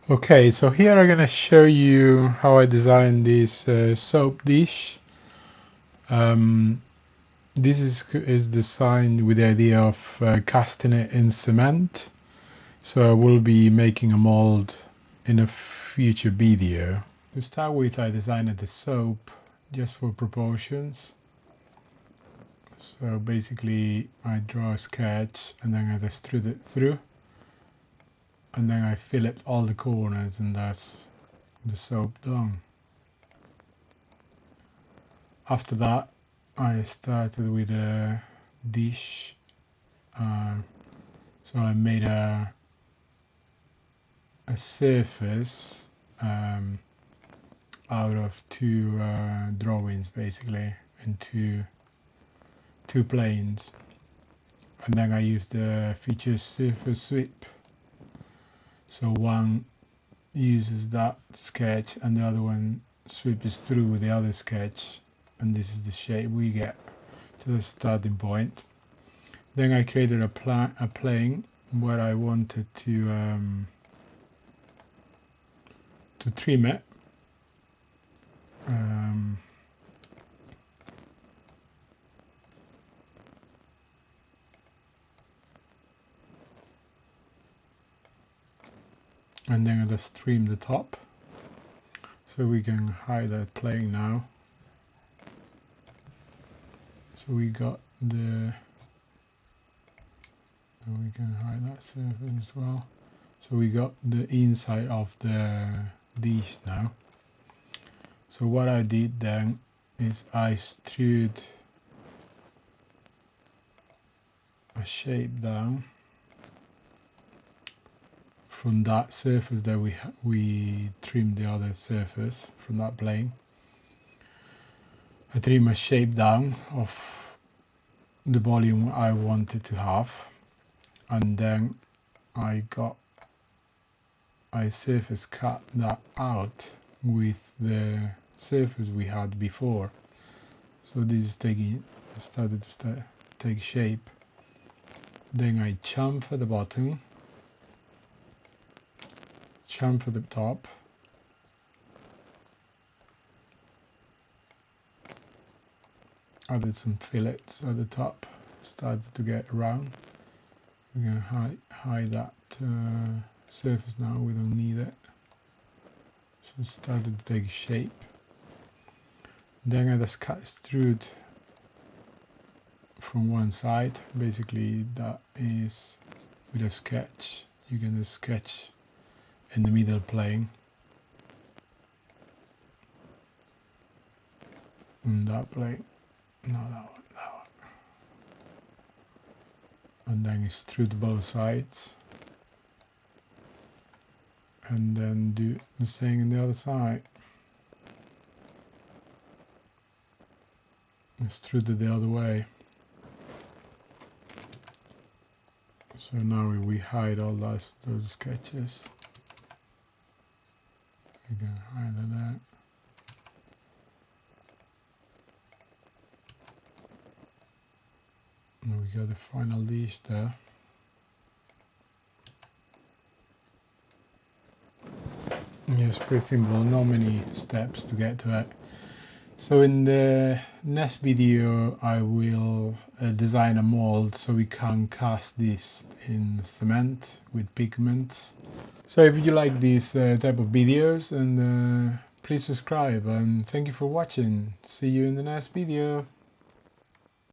Okay, so here I'm gonna show you how I designed this soap dish. This is designed with the idea of casting it in cement. So I will be making a mold in a future video. To start with, I designed the soap just for proportions. So basically I draw a sketch and then I extrude it through. And then I fillet all the corners, and that's the soap done. After that, I started with a dish. So I made a surface out of two drawings, basically, and two planes. And then I used the feature surface sweep. So one uses that sketch and the other one sweeps through with the other sketch, and this is the shape we get to the starting point. Then I created a plane where I wanted to trim it. And then I just trim the top, so we can hide that plane now. So we got the, and we can hide that surface as well. So we got the inside of the dish now. So what I did then is I extrude a shape down from that surface that we trimmed the other surface from that plane. I trim a shape down of the volume I wanted to have, and then I surface cut that out with the surface we had before. So this is started to take shape. Then I chamfer the bottom, chamfer the top, added some fillets at the top, started to get round. We're going to hide that surface now, we don't need it. So it started to take shape. Then I just cut extrude from one side. Basically that is with a sketch. You can just sketch in the middle plane. And that plane. No, that one. And then extrude both sides. And then do the same on the other side. Extrude it the other way. So now we hide all those sketches. We can hide that. And we got the final dish there. Yes, pretty simple, not many steps to get to it. So in the next video I will design a mold so we can cast this in cement with pigments. So if you like these type of videos, and please subscribe, and thank you for watching. See you in the next video.